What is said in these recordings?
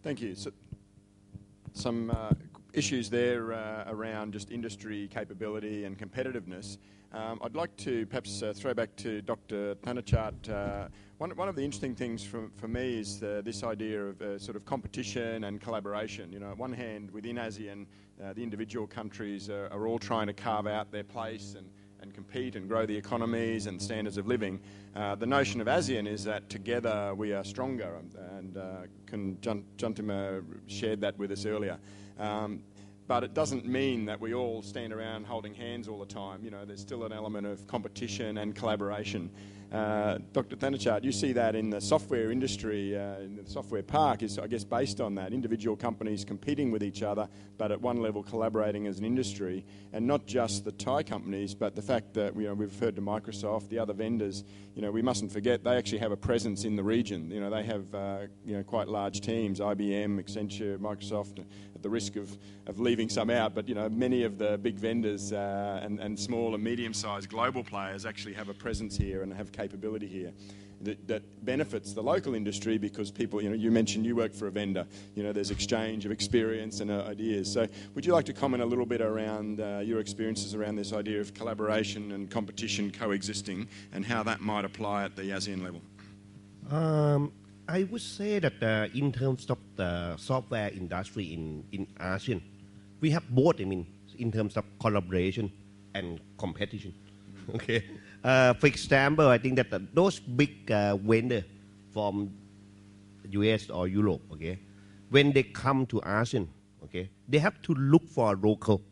Thank you. So, some issues there around just industry capability and competitiveness. I'd like to perhaps throw back to Dr. Thanachart. One of the interesting things for me is this idea of sort of competition and collaboration. You know, on one hand, within ASEAN, the individual countries are all trying to carve out their place and compete and grow the economies and standards of living. The notion of ASEAN is that together we are stronger, and Jantima shared that with us earlier. But it doesn't mean that we all stand around holding hands all the time. You know, there's still an element of competition and collaboration. Dr. Thanachart, you see that in the software industry, in the software park, is, I guess, based on that. Individual companies competing with each other, but at one level collaborating as an industry, and not just the Thai companies, but the fact that we've referred to Microsoft, the other vendors. You know, we mustn't forget they actually have a presence in the region. You know, they have quite large teams, IBM, Accenture, Microsoft, at the risk of leaving some out, but many of the big vendors and small and medium-sized global players actually have a presence here and have capability here that benefits the local industry, because people, you mentioned you work for a vendor, there's exchange of experience and ideas. So would you like to comment a little bit around your experiences around this idea of collaboration and competition coexisting and how that might apply at the ASEAN level? I would say that in terms of the software industry in ASEAN, we have both, in terms of collaboration and competition. Okay. For example, I think that those big vendors from US or Europe, okay, when they come to ASEAN, okay, they have to look for a local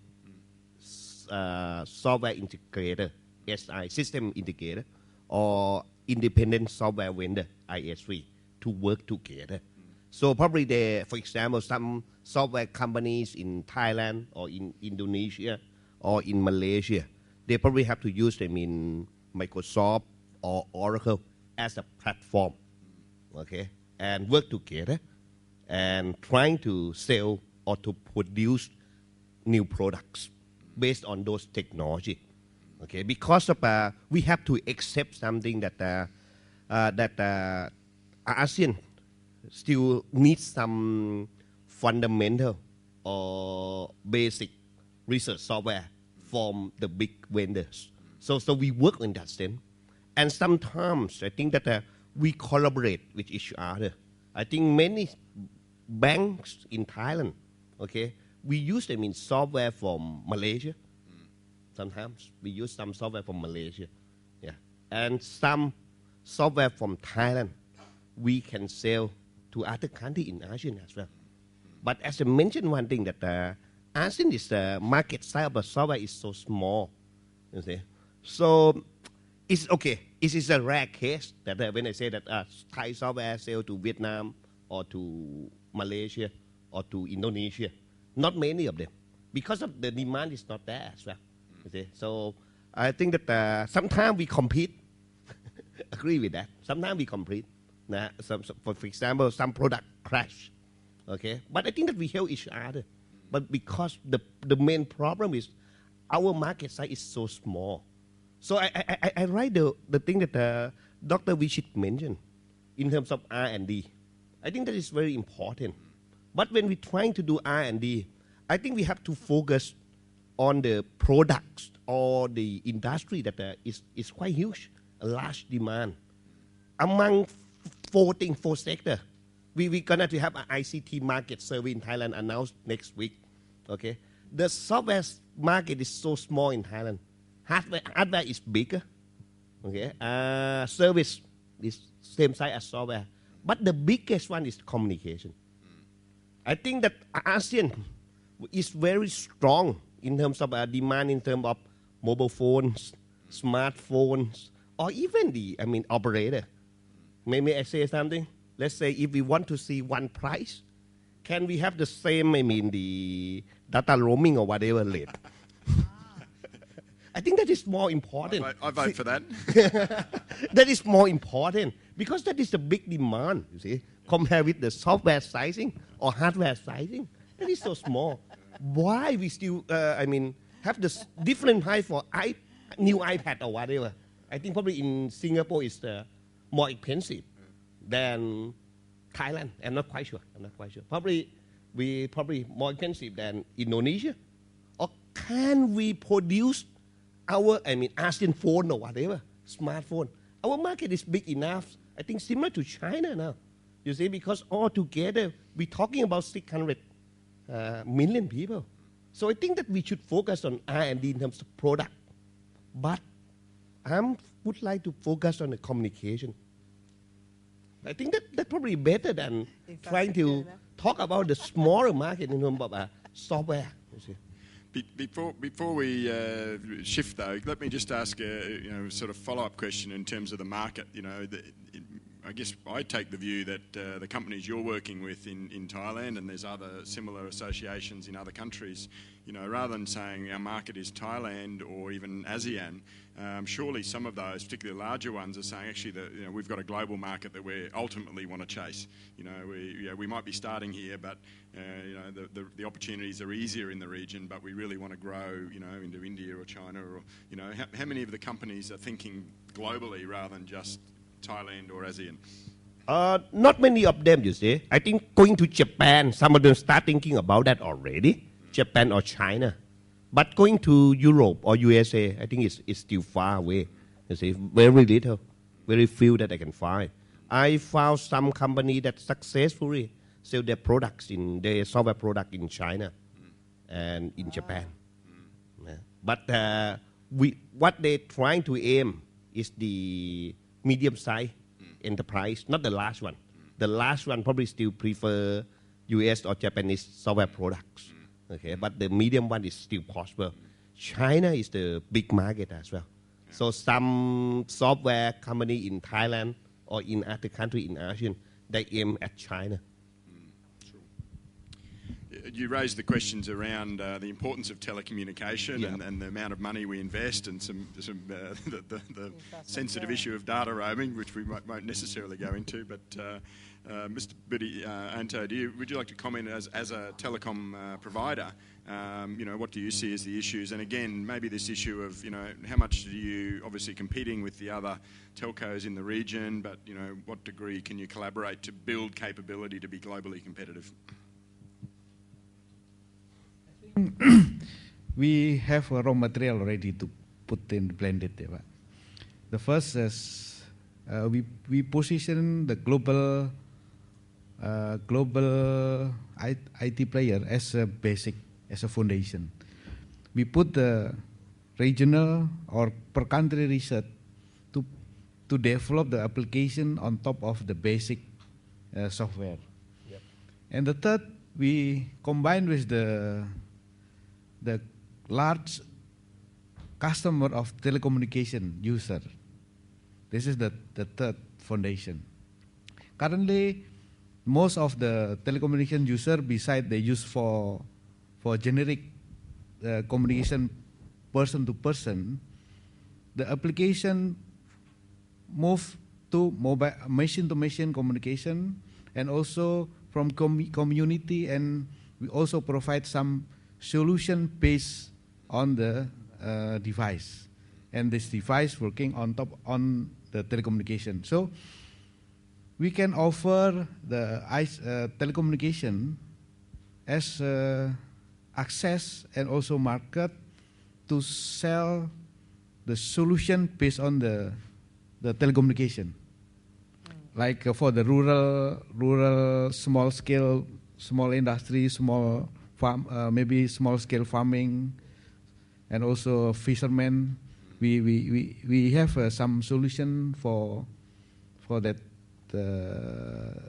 software integrator, SI, system integrator, or independent software vendor, ISV, to work together. So probably for example, some software companies in Thailand or in Indonesia or in Malaysia, they probably have to use Microsoft or Oracle as a platform, okay, and work together and trying to sell or to produce new products based on those technology, okay, because of we have to accept something that ASEAN still needs some fundamental or basic research software from the big vendors. So we work in that sense. And sometimes I think that we collaborate with each other. I think many banks in Thailand, okay, we use software from Malaysia. Sometimes we use some software from Malaysia. Yeah. And some software from Thailand we can sell to other countries in ASEAN as well. But as I mentioned one thing, that ASEAN is the market size of the software is so small, you see. So it's okay. It is a rare case that when I say that Thai software sell to Vietnam or to Malaysia or to Indonesia, not many of them, because of the demand is not there as well. You see. So I think that sometimes we compete. Agree with that. Sometimes we compete. For example, some product crash, okay? But I think that we help each other. But because the main problem is our market size is so small. So I write the thing that Dr. Vichit mentioned in terms of R&D. I think that is very important. But when we're trying to do R&D, I think we have to focus on the products or the industry that is quite huge, a large demand. Among four sectors, we're going to have an ICT market survey in Thailand announced next week. Okay, the software market is so small in Thailand. Hardware is bigger. Okay, service is same size as software, but the biggest one is communication. I think that ASEAN is very strong in terms of demand in terms of mobile phones, smartphones, or even the operator. Maybe I say something. Let's say if we want to see one price, can we have the same, the data roaming or whatever rate? I think that is more important. I vote for that. That is more important because that is the big demand, you see, compared with the software sizing or hardware sizing. That is so small. Why we still, have the different price for new iPad or whatever? I think probably in Singapore it's more expensive than Thailand. I'm not quite sure. Probably more expensive than Indonesia. Or can we produce our, ASEAN phone or whatever, smartphone? Our market is big enough, I think similar to China now. You see, because altogether, we're talking about 600 million people. So I think that we should focus on R&D in terms of product. But I would like to focus on the communication. I think that's probably better than trying to talk about the smaller market in terms of software. You see. Before we shift, though, let me just ask a sort of follow-up question in terms of the market. I guess I take the view that the companies you're working with in Thailand, and there's other similar associations in other countries, rather than saying our market is Thailand or even ASEAN, surely some of those, particularly larger ones, are saying actually that we've got a global market that we ultimately want to chase. We might be starting here, but the opportunities are easier in the region, but we really want to grow, into India or China, or how many of the companies are thinking globally rather than just Thailand or ASEAN? Not many of them, you see. I think going to Japan, some of them start thinking about that already, Japan or China. But going to Europe or USA, I think it's still far away. You see, very little, very few that I can find. I found some company that successfully sell their products their software product in China and in Japan. Yeah. But what they're trying to aim is the medium-sized enterprise, not the last one. The last one probably still prefer US or Japanese software products. Okay, but the medium one is still possible. China is the big market as well. So some software company in Thailand or in other country in ASEAN, they aim at China. You raised the questions around the importance of telecommunication and the amount of money we invest, and the sensitive issue of data roaming, which we won't necessarily go into. But Mr. Budiyanto, would you like to comment as a telecom provider? What do you see as the issues? And again, maybe this issue of how much do you obviously competing with the other telcos in the region, but what degree can you collaborate to build capability to be globally competitive? We have a raw material ready to put in blended. The first is we position the global IT player as a basic, as a foundation. We put the regional or per country research to develop the application on top of the basic software. Yep. And the third, we combine with the large customer of telecommunication user. This is the third foundation. Currently, most of the telecommunication user, besides they use for generic communication person to person, the application move to mobile machine to machine communication, and also from community, and we also provide some solution based on the device, and this device working on top on the telecommunication. So we can offer the telecommunication as access and also market to sell the solution based on the telecommunication, like for the rural small industry, small farm, maybe small scale farming, and also fishermen. We have some solution for that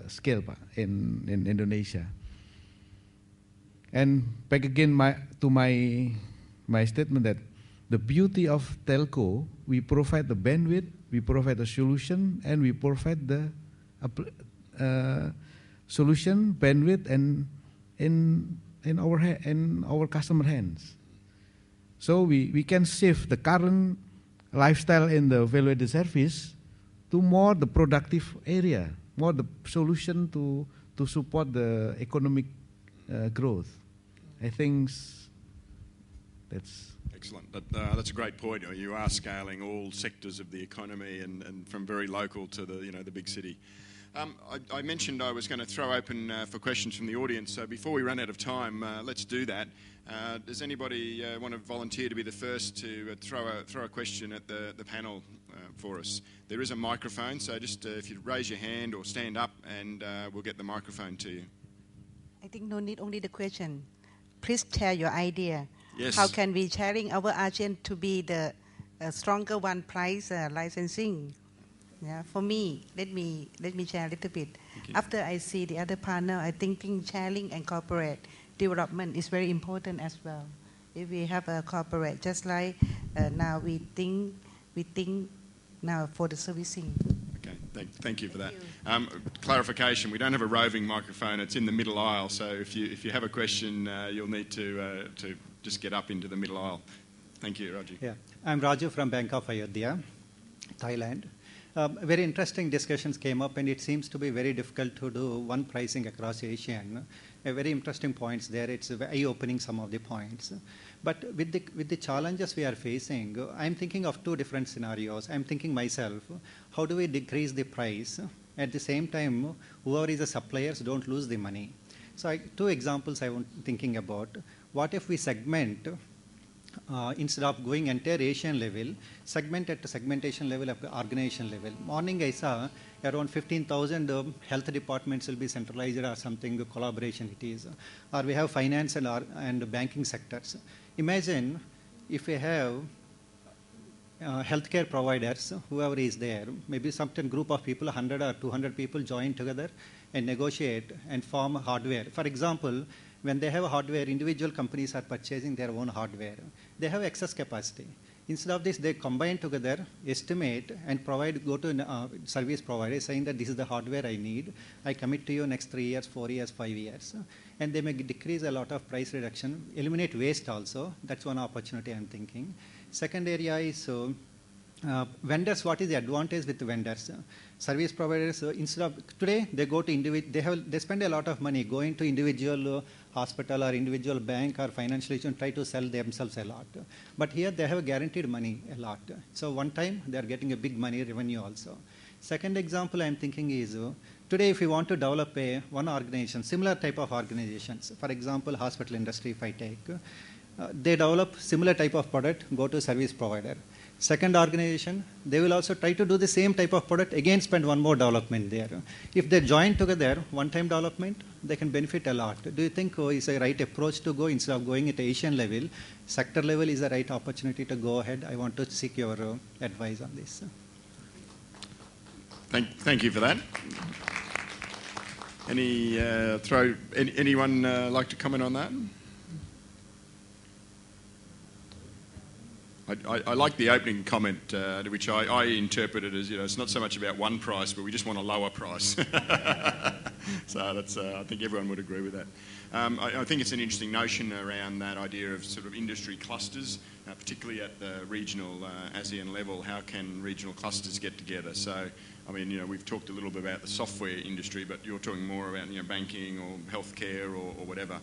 scale in Indonesia. And back again to my statement that the beauty of telco, we provide the bandwidth, we provide the solution, and we provide the solution, bandwidth, and in our customer hands. So we can shift the current lifestyle in the value-added service to more the productive area, more the solution to support the economic growth. I think that's excellent. That's a great point. You are scaling all sectors of the economy, and from very local to the big city. I mentioned I was going to throw open for questions from the audience, so before we run out of time, let's do that. Does anybody want to volunteer to be the first to throw a question at the panel for us? There is a microphone, so just if you raise your hand or stand up and we'll get the microphone to you. I think no need only the question. Please share your idea. Yes. How can we sharing our ASEAN to be the stronger one price licensing? Yeah, for me, let me share a little bit. After I see the other panel, I thinking sharing and corporate development is very important as well. If we have a corporate, just like now we think now for the servicing. Okay, thank you for that. Clarification: we don't have a roving microphone; it's in the middle aisle. So if you have a question, you'll need to just get up into the middle aisle. Thank you, Raju. Yeah, I'm Raju from Bank of Ayodhya, Thailand. Very interesting discussions came up, and it seems to be very difficult to do one pricing across ASEAN. Very interesting points there. It's eye-opening, some of the points. But with the challenges we are facing, I'm thinking of two different scenarios. I'm thinking myself, how do we decrease the price? At the same time, whoever is the suppliers don't lose the money. So two examples I'm thinking about. What if we segment, instead of going entire Asian level, segment at the segmentation level of the organization level. Morning I saw around 15,000 health departments will be centralized or something, collaboration it is. Or we have finance and banking sectors. Imagine if we have healthcare providers, whoever is there, maybe some group of people, 100 or 200 people join together and negotiate and form hardware. For example, when they have hardware, individual companies are purchasing their own hardware. They have excess capacity. Instead of this, they combine together, estimate, and go to service provider saying that this is the hardware I need. I commit to you next 3 years, 4 years, 5 years. And they may decrease a lot of price reduction, eliminate waste also. That's one opportunity I'm thinking. Second area is vendors. What is the advantage with the vendors? Service providers, instead of today, they go to they spend a lot of money going to individual hospital or individual bank or financial institution, try to sell themselves a lot. But here they have guaranteed money a lot. So one time they are getting a big money revenue also. Second example I'm thinking is today if we want to develop one organization, similar type of organizations, for example, hospital industry if I take, they develop similar type of product, go to service provider. Second organization, they will also try to do the same type of product, again spend one more development there. If they join together, one-time development, they can benefit a lot. Do you think is a right approach to go instead of going at Asian level, sector level is the right opportunity to go ahead? I want to seek your advice on this. Thank you for that. Anyone like to comment on that? I like the opening comment, which I interpreted as, it's not so much about one price, but we just want a lower price. So that's, I think everyone would agree with that. I think it's an interesting notion around that idea of sort of industry clusters, particularly at the regional ASEAN level. How can regional clusters get together? So, I mean, we've talked a little bit about the software industry, but you're talking more about, banking or healthcare or whatever.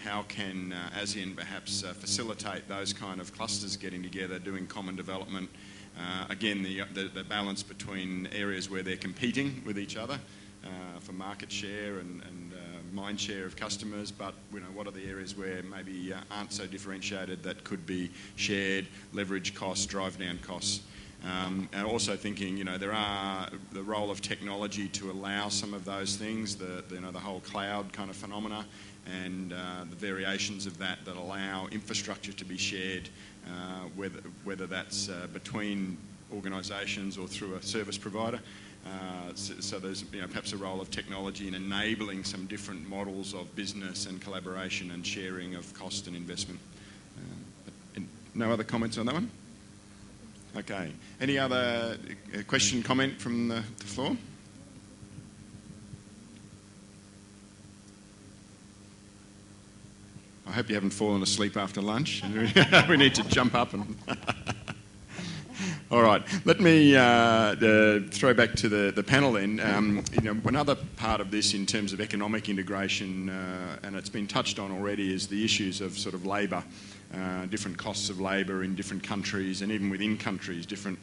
How can ASEAN perhaps facilitate those kind of clusters getting together, doing common development? Again, the balance between areas where they're competing with each other for market share and mind share of customers, but what are the areas where maybe aren't so differentiated that could be shared, leverage costs, drive down costs? And also thinking, there are the role of technology to allow some of those things, the whole cloud kind of phenomena, and the variations of that allow infrastructure to be shared, whether that's between organisations or through a service provider. So there's perhaps a role of technology in enabling some different models of business and collaboration and sharing of cost and investment. No other comments on that one? Okay. Any other question, comment from the floor? I hope you haven't fallen asleep after lunch. We need to jump up and... All right. Let me throw back to the panel then. Another part of this in terms of economic integration, and it's been touched on already, is the issues of sort of labour different costs of labour in different countries, and even within countries, different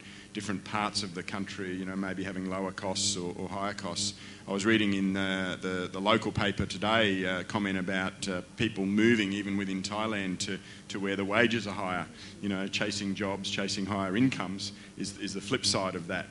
parts of the country, you know, maybe having lower costs or higher costs. I was reading in the local paper today a comment about people moving even within Thailand to where the wages are higher. You know, chasing jobs, chasing higher incomes is the flip side of that.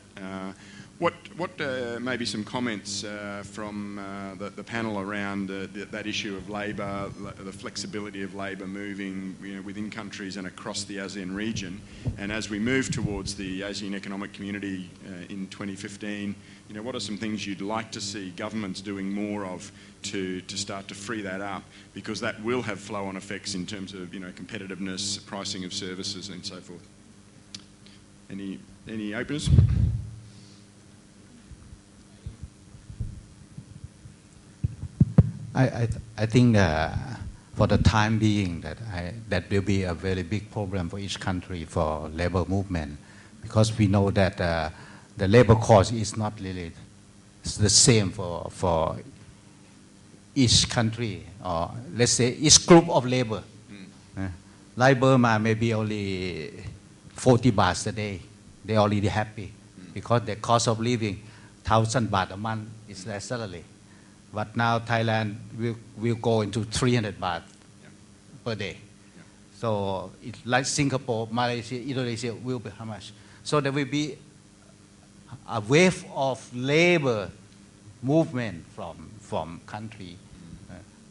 What maybe some comments from the panel around that issue of labour, the flexibility of labour moving, you know, within countries and across the ASEAN region, and as we move towards the ASEAN Economic Community in 2015, you know, what are some things you'd like to see governments doing more of to start to free that up, because that will have flow-on effects in terms of, you know, competitiveness, pricing of services, and so forth. Any openers? I think for the time being that will be a very big problem for each country for labor movement, because we know that the labor cost is not really the same for each country, or let's say each group of labor. Like Burma, maybe only 40 baht a day. They're already happy because the cost of living 1,000 baht a month is their salary. But now Thailand will go into 300 baht per day. So it's like Singapore, Malaysia, Indonesia will be how much? So there will be a wave of labor movement from country.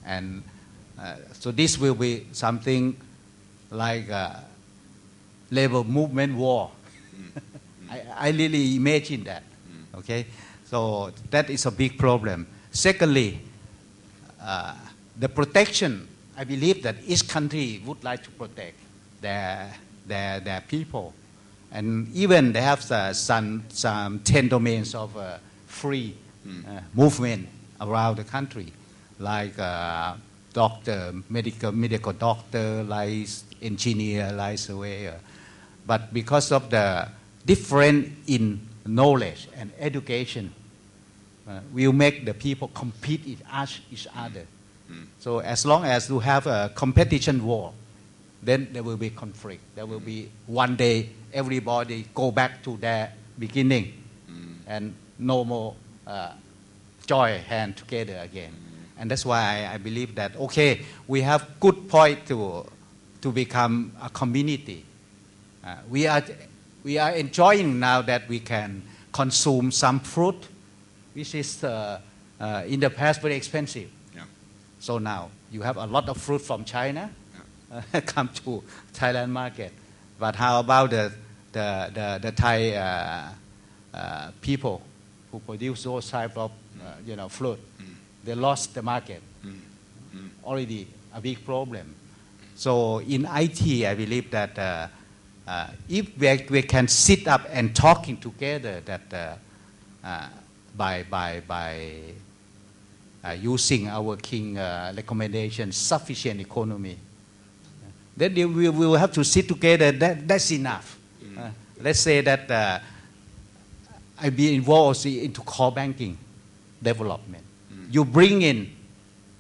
And so this will be something like a labor movement war. I really imagine that. Okay? So that is a big problem. Secondly, the protection, I believe that each country would like to protect their people. And even they have some 10 domains of free movement around the country, like doctor, medical doctor, like engineer, like surveyor. But because of the difference in knowledge and education, will make the people compete each other. So as long as you have a competition war, then there will be conflict. There will be one day everybody go back to their beginning and no more join hand together again. And that's why I believe that, okay, we have good point to become a community. We are enjoying now that we can consume some fruit, which is in the past very expensive. Yeah. So now you have a lot of fruit from China come to Thailand market. But how about the Thai people who produce those type of fruit? They lost the market. Already a big problem. So in IT, I believe that if we can sit up and talking together, that by using our King recommendation, sufficient economy, then we will have to sit together. That's enough. Let's say that I be involved into core banking development. You bring in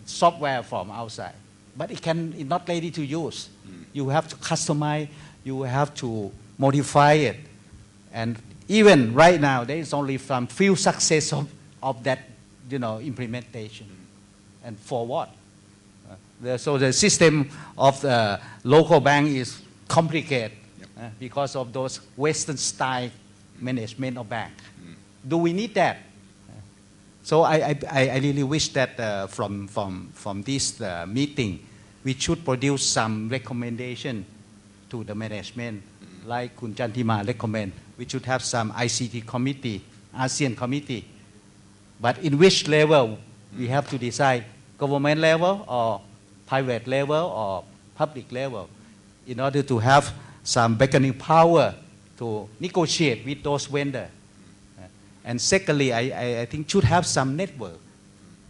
software from outside, but it's not ready to use. You have to customize. You have to modify it, and even right now, there is only some few success of that, implementation. And for what? So the system of the local bank is complicated because of those Western style management of bank. Do we need that? So I really wish that from this meeting, we should produce some recommendation to the management, like Kun Jantima recommend. We should have some ICT committee, ASEAN committee. But in which level we have to decide, government level or private level or public level, in order to have some bargaining power to negotiate with those vendors. And secondly, I think should have some network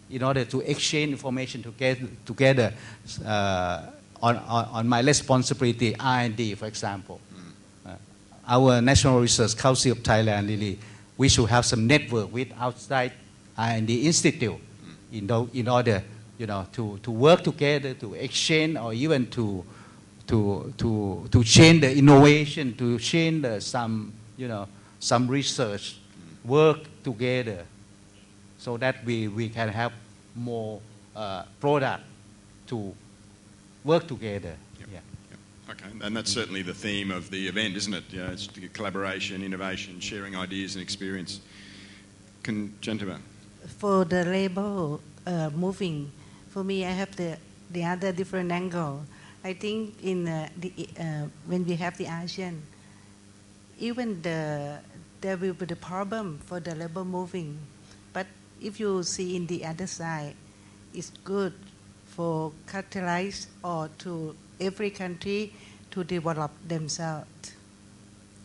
in order to exchange information together on my responsibility, R&D, for example. Our National Research Council of Thailand, really, we should have some network with outside R&D institute in order, to work together, to exchange, or even to to change the innovation, to change some research, work together, so that we can have more product to work together. Yep. Yep. Okay, and that's certainly the theme of the event, isn't it? It's collaboration, innovation, sharing ideas and experience. Jantima? For the label moving, for me, I have the other different angle. I think in when we have the ASEAN, even there will be the problem for the labor moving. But if you see in the other side, it's good for catalyze or to every country to develop themselves.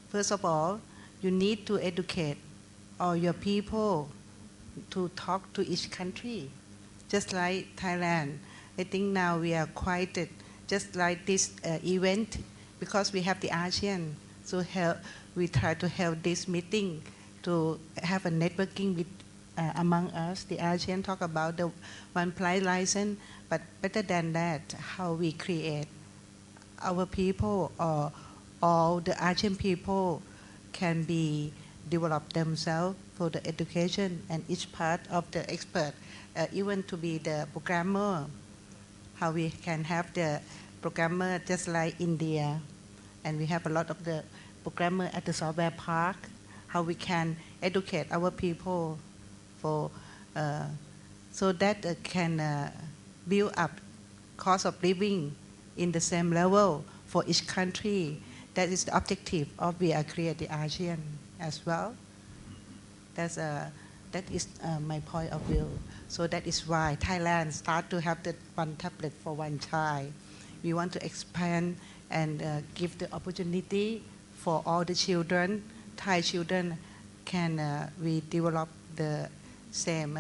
First of all, you need to educate all your people to talk to each country. Just like Thailand, I think now we are quite just like this event, because we have the ASEAN. So we try to have this meeting to have a networking with among us. The ASEAN talk about the one price license, but better than that, how we create our people or all the ASEAN people can be develop themselves for the education, and each part of the expert, even to be the programmer, how we can have the programmer just like India, and we have a lot of the programmer at the software park, how we can educate our people for so that can build up cost of living in the same level for each country. That is the objective of we are create the ASEAN as well. That is my point of view. So that is why Thailand start to have the one tablet for one child. We want to expand and give the opportunity for all the children. Thai children can we develop the same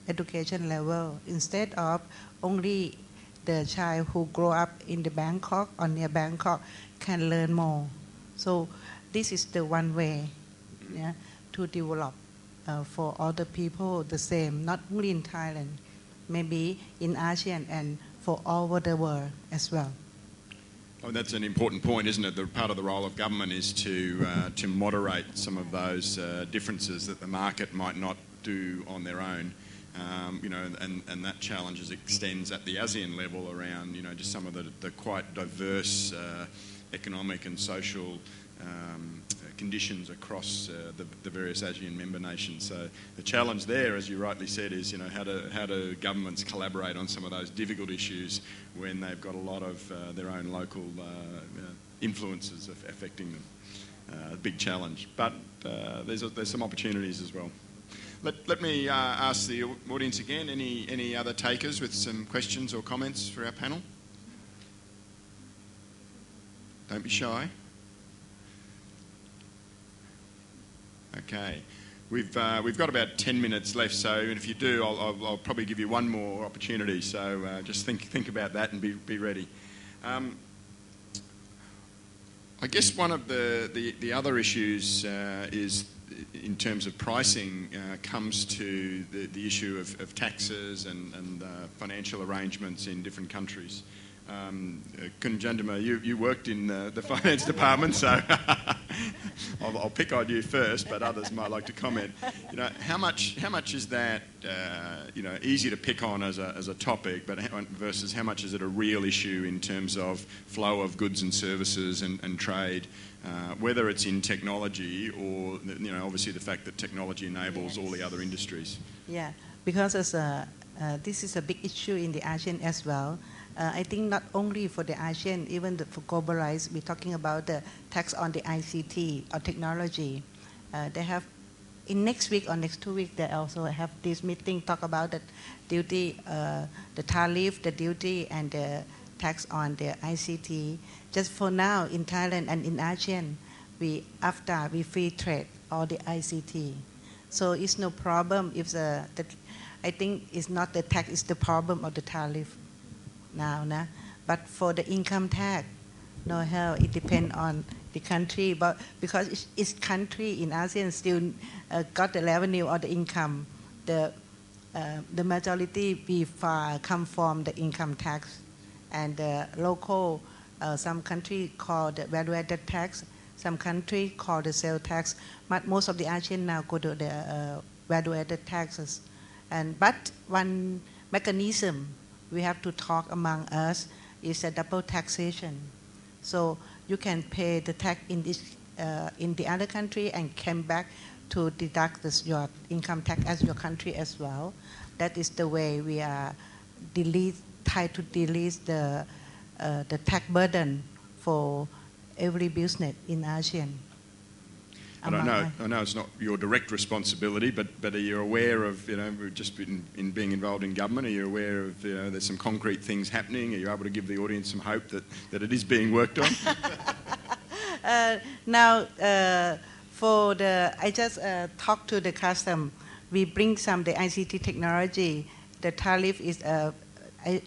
education level instead of only the child who grow up in the Bangkok or near Bangkok can learn more. So this is the one way, yeah, to develop for other people the same, not only in Thailand, maybe in ASEAN and for all over the world as well. Oh, that's an important point, isn't it? The part of the role of government is to moderate some of those differences that the market might not do on their own. And that challenge extends at the ASEAN level around, just some of the quite diverse economic and social conditions across the various ASEAN member nations. So the challenge there, as you rightly said, is how do governments collaborate on some of those difficult issues when they've got a lot of their own local influences affecting them. A big challenge, but there's some opportunities as well. Let me ask the audience again, any other takers with some questions or comments for our panel? Don't be shy. Okay, we've got about 10 minutes left, so if you do, I'll probably give you one more opportunity. So just think about that and be ready. I guess one of the other issues is, in terms of pricing, comes to the issue of taxes and financial arrangements in different countries. Jantima, you worked in the finance department, so I'll pick on you first, but others might like to comment. How much is that easy to pick on as a topic, but versus how much is it a real issue in terms of flow of goods and services and trade, whether it's in technology or obviously the fact that technology enables all the other industries. Yeah, because this is a big issue in the ASEAN as well. I think not only for the ASEAN, even for globalized, we're talking about the tax on the ICT or technology. They have, in next week or next 2 weeks, they also have this meeting, talk about the duty, the tariff, the duty, and the tax on the ICT. Just for now, in Thailand and in ASEAN, after we free trade all the ICT. So it's no problem if I think it's not the tax, it's the problem of the tariff now, but for the income tax, no help. It depends on the country, but because each country in ASEAN still got the revenue or the income, the majority come from the income tax, and the local Some country call the value-added tax. Some country call the sales tax. But most of the ASEAN now go to the value-added taxes. But one mechanism we have to talk among us is a double taxation. So you can pay the tax in the other country and come back to deduct your income tax as your country as well. That is the way we are try to delete the tax burden for every business in ASEAN. I know it's not your direct responsibility, but are you aware of, just in being involved in government, are you aware of, there's some concrete things happening? Are you able to give the audience some hope that it is being worked on? Now, I just talked to the custom. We bring the ICT technology. The tariff is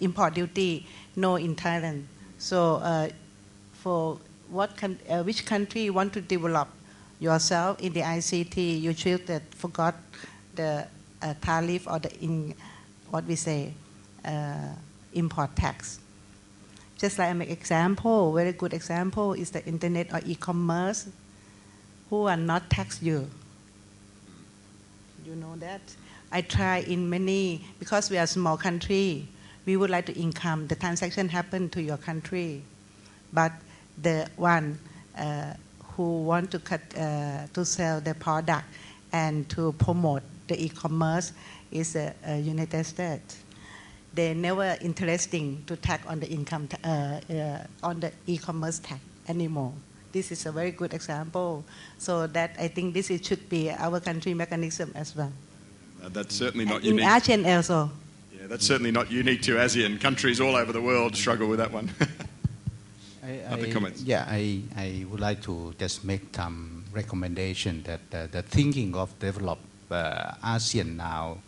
import duty, no in Thailand. So for which country you want to develop yourself in the ICT, you should forgot the tariff or import tax. Just like I make example, very good example is the internet or e-commerce, who are not tax you. You know that? I try in many, because we are a small country, we would like to income the transaction happen to your country, but the one who want to sell the product and to promote the e-commerce is the United States. They never interesting to tax on the income on the e-commerce tax anymore. This is a very good example. So that I think this should be our country mechanism as well. That's certainly not unique. In ASEAN also. Yeah, that's certainly not unique to ASEAN. Countries all over the world struggle with that one. Other comments? Yeah, I would like to just make some recommendation that the thinking of develop ASEAN now,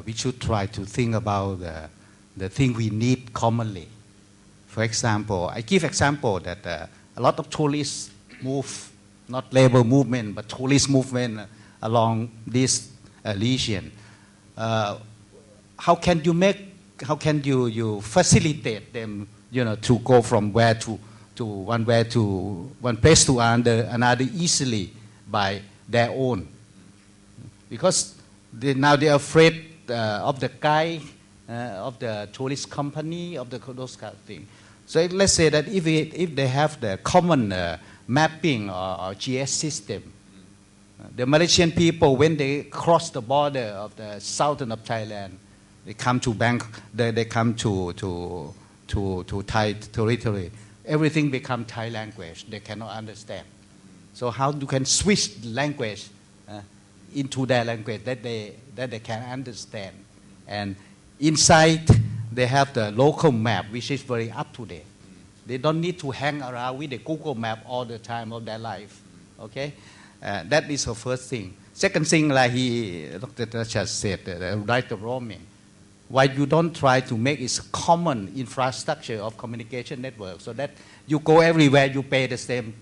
we should try to think about the thing we need commonly. For example, I give example that a lot of tourists move, not labor movement, but tourist movement along this region. How can you facilitate them, to go from where to one place to another easily by their own? Because now they are afraid of the guide, of the tourist company, of those kind of things. So let's say that if they have the common mapping or GS system, the Malaysian people, when they cross the border of the southern of Thailand, they come to they come to Thai territory, everything become Thai language. They cannot understand. So how you can switch language into their language that they can understand? And inside they have the local map, which is very up to date. They don't need to hang around with the Google map all the time of their life. Okay, that is the first thing. Second thing, like Dr. Thanachart said, the right of roaming. Why you don't try to make it common infrastructure of communication network so that you go everywhere, you pay the same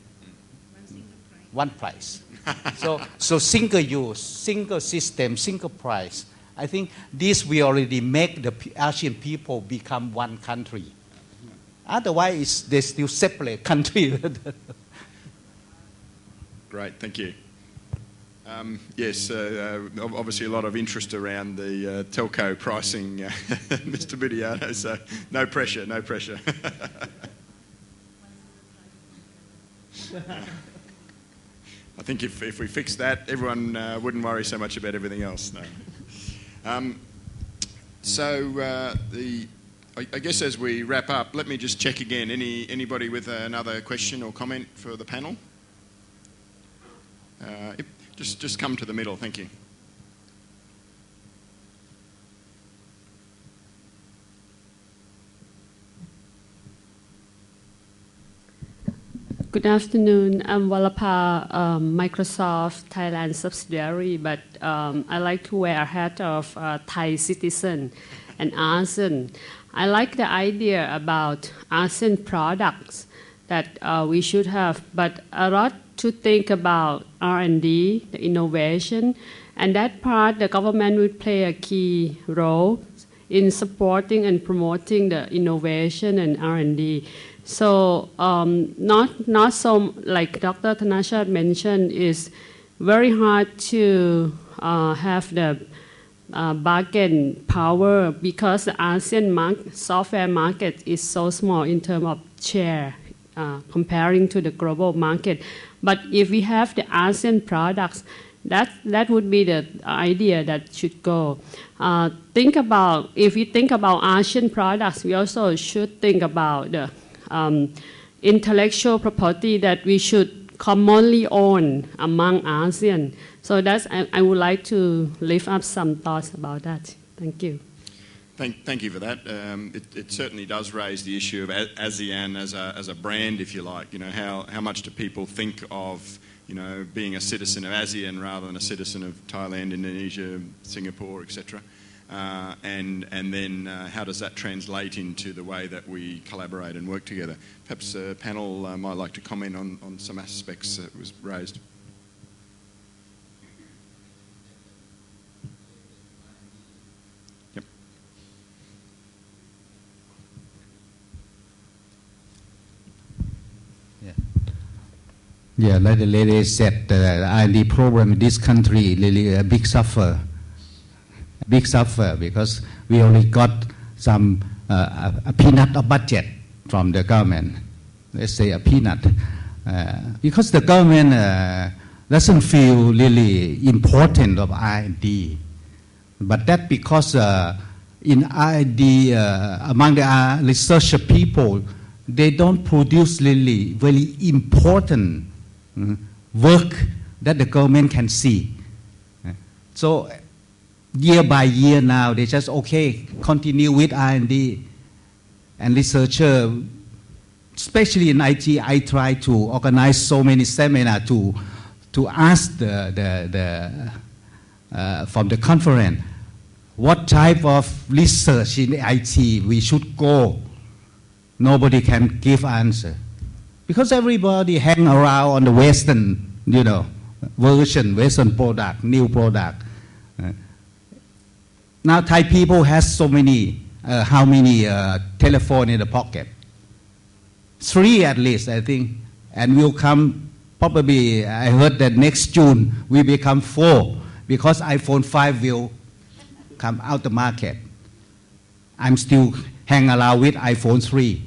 one price. So single use, single system, single price. I think this will already make the ASEAN people become one country. Otherwise, they still separate country. Great, thank you. Yes, obviously a lot of interest around the telco pricing, Mr. Budiyanto, so no pressure, no pressure. I think if we fix that, everyone wouldn't worry so much about everything else. No. I guess as we wrap up, let me just check again. Anybody with another question or comment for the panel? Just come to the middle, thank you. Good afternoon. I'm Walapa, Microsoft Thailand subsidiary, but I like to wear a hat of Thai citizen and ASEAN. I like the idea about ASEAN products that we should have, but a lot to think about R&D, the innovation, and that part the government would play a key role in supporting and promoting the innovation and R&D. So not so like Dr. Thanachart mentioned, is very hard to have the bargain power because the ASEAN software market is so small in terms of share comparing to the global market. But if we have the ASEAN products, that would be the idea that should go. If we think about ASEAN products, we also should think about the intellectual property that we should commonly own among ASEAN. So I would like to lift up some thoughts about that. Thank you. Thank you for that. It certainly does raise the issue of ASEAN as a brand, if you like. You know, how much do people think of, you know, being a citizen of ASEAN rather than a citizen of Thailand, Indonesia, Singapore, etc. And then how does that translate into the way that we collaborate and work together? Perhaps the panel might like to comment on some aspects that was raised. Yep. Yeah, like the lady said, the R&D program in this country really a big suffer because we only got some a peanut of budget from the government. Let's say a peanut, because the government doesn't feel really important of R&D, but that because in R&D among the researcher people, they don't produce really very important work that the government can see. So year by year now, they just, okay, continue with R&D. And researcher, especially in IT, I try to organize so many seminars to ask from the conference, what type of research in IT we should go. Nobody can give answer. Because everybody hang around on the Western, you know, version, Western product, new product. Now Thai people has so many, how many telephone in the pocket? 3 at least, I think. And will come, probably, I heard that next June will become 4 because iPhone 5 will come out the market. I'm still hang around with iPhone 3.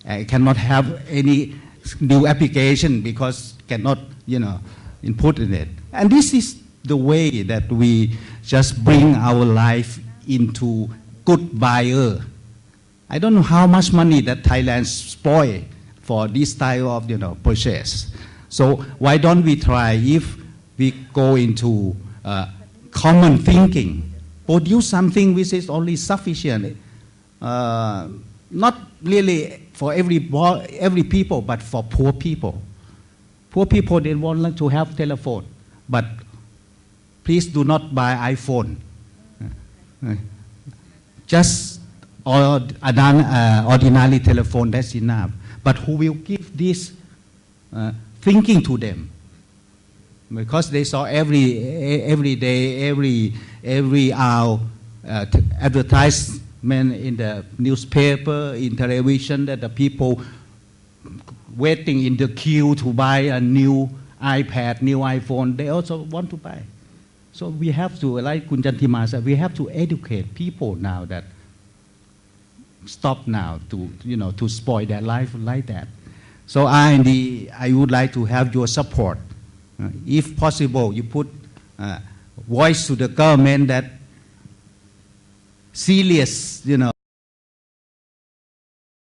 I cannot have any new application because cannot, you know, input in it. And this is the way that we just bring our life into good buyer. I don't know how much money that Thailand spoil for this type of, you know, purchase. So why don't we try, if we go into common thinking, produce something which is only sufficient, not really for every people, but for poor people. Poor people, they want to have telephone, but please do not buy iPhone. Just ordinary telephone, that's enough. But who will give this thinking to them? Because they saw every day, every hour advertisement in the newspaper, in television, that the people waiting in the queue to buy a new iPad, new iPhone, they also want to buy. So we have to, like Kun Jantima said, we have to educate people now that stop now to, you know, to spoil their life like that. So I would like to have your support. If possible, you put voice to the government that serious, you know,